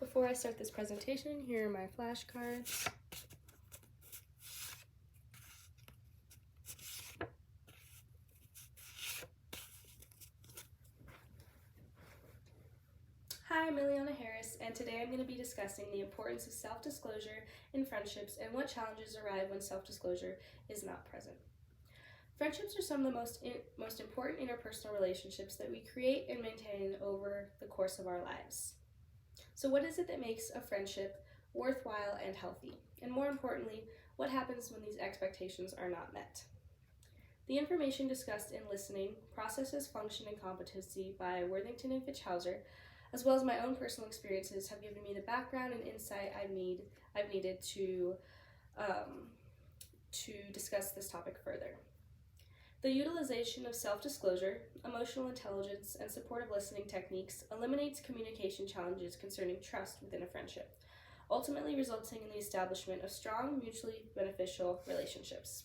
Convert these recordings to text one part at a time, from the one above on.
Before I start this presentation, here are my flashcards. Hi, I'm Miliana Harris, and today I'm going to be discussing the importance of self-disclosure in friendships and what challenges arise when self-disclosure is not present. Friendships are some of the most important interpersonal relationships that we create and maintain over the course of our lives. So what is it that makes a friendship worthwhile and healthy? And more importantly, what happens when these expectations are not met? The information discussed in Listening, Processes, Function, and Competency by Worthington and Fitzhauser, as well as my own personal experiences, have given me the background and insight I've needed to discuss this topic further. The utilization of self-disclosure, emotional intelligence, and supportive listening techniques eliminates communication challenges concerning trust within a friendship, ultimately resulting in the establishment of strong, mutually beneficial relationships.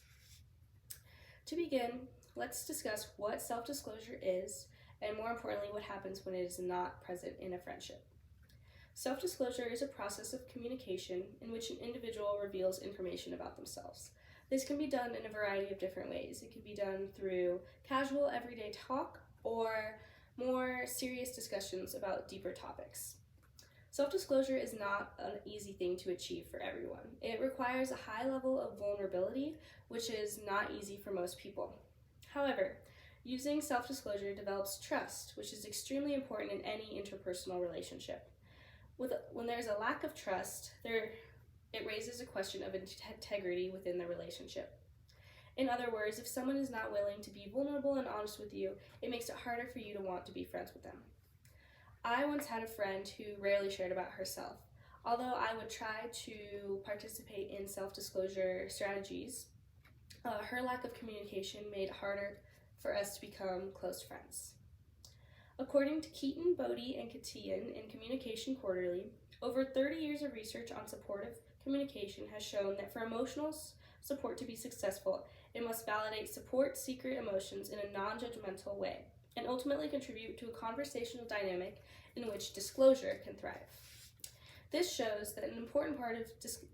To begin, let's discuss what self-disclosure is, and more importantly, what happens when it is not present in a friendship. Self-disclosure is a process of communication in which an individual reveals information about themselves. This can be done in a variety of different ways. It can be done through casual, everyday talk or more serious discussions about deeper topics. Self-disclosure is not an easy thing to achieve for everyone. It requires a high level of vulnerability, which is not easy for most people. However, using self-disclosure develops trust, which is extremely important in any interpersonal relationship. When there's a lack of trust, it raises a question of integrity within the relationship. In other words, if someone is not willing to be vulnerable and honest with you, it makes it harder for you to want to be friends with them. I once had a friend who rarely shared about herself. Although I would try to participate in self-disclosure strategies, her lack of communication made it harder for us to become close friends. According to Keaton, Bodie, and Katian in Communication Quarterly, over 30 years of research on supportive communication has shown that for emotional support to be successful, it must validate secret emotions in a non-judgmental way, and ultimately contribute to a conversational dynamic in which disclosure can thrive. This shows that an important part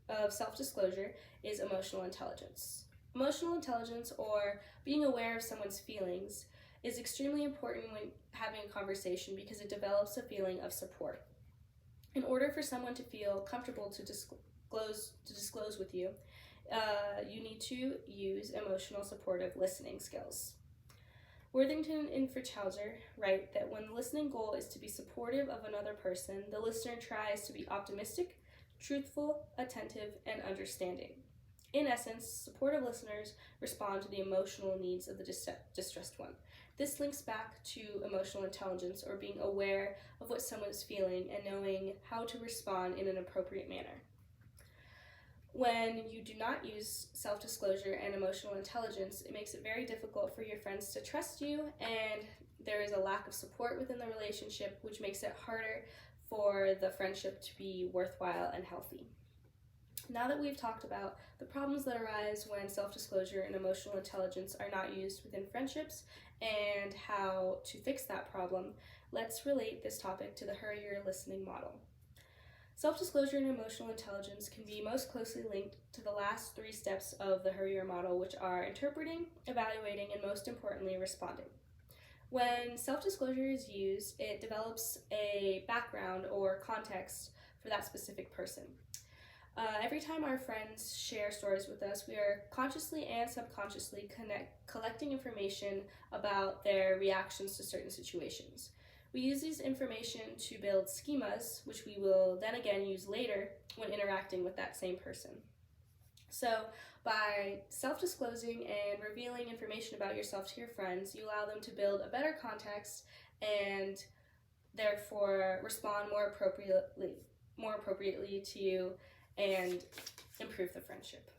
of self-disclosure is emotional intelligence. Emotional intelligence, or being aware of someone's feelings, is extremely important when having a conversation because it develops a feeling of support. In order for someone to feel comfortable to disclose with you, you need to use emotional supportive listening skills. Worthington and Fitzhauser write that when the listening goal is to be supportive of another person, the listener tries to be optimistic, truthful, attentive, and understanding. In essence, supportive listeners respond to the emotional needs of the distressed one. This links back to emotional intelligence, or being aware of what someone is feeling and knowing how to respond in an appropriate manner. When you do not use self-disclosure and emotional intelligence, it makes it very difficult for your friends to trust you, and there is a lack of support within the relationship, which makes it harder for the friendship to be worthwhile and healthy. Now that we've talked about the problems that arise when self-disclosure and emotional intelligence are not used within friendships and how to fix that problem, let's relate this topic to the Hurry Your Listening model. Self-disclosure and emotional intelligence can be most closely linked to the last 3 steps of the Hurry Your model, which are interpreting, evaluating, and most importantly, responding. When self-disclosure is used, it develops a background or context for that specific person. Every time our friends share stories with us, we are consciously and subconsciously collecting information about their reactions to certain situations. We use these information to build schemas, which we will then again use later when interacting with that same person. So by self-disclosing and revealing information about yourself to your friends, you allow them to build a better context and therefore respond more appropriately to you and improve the friendship.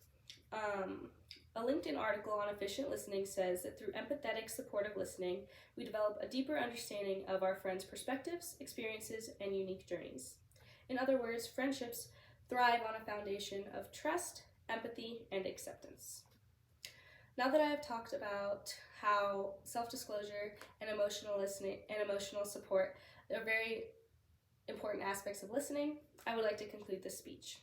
A LinkedIn article on efficient listening says that through empathetic, supportive listening, we develop a deeper understanding of our friends' perspectives, experiences, and unique journeys. In other words, friendships thrive on a foundation of trust, empathy, and acceptance. Now that I have talked about how self-disclosure and emotional listening and emotional support are very important aspects of listening, I would like to conclude this speech.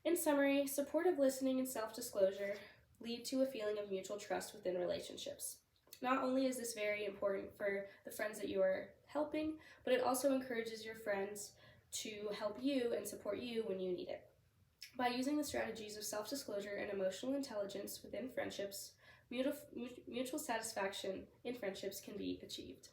In summary, supportive listening and self-disclosure lead to a feeling of mutual trust within relationships. Not only is this very important for the friends that you are helping, but it also encourages your friends to help you and support you when you need it. By using the strategies of self-disclosure and emotional intelligence within friendships, mutual satisfaction in friendships can be achieved.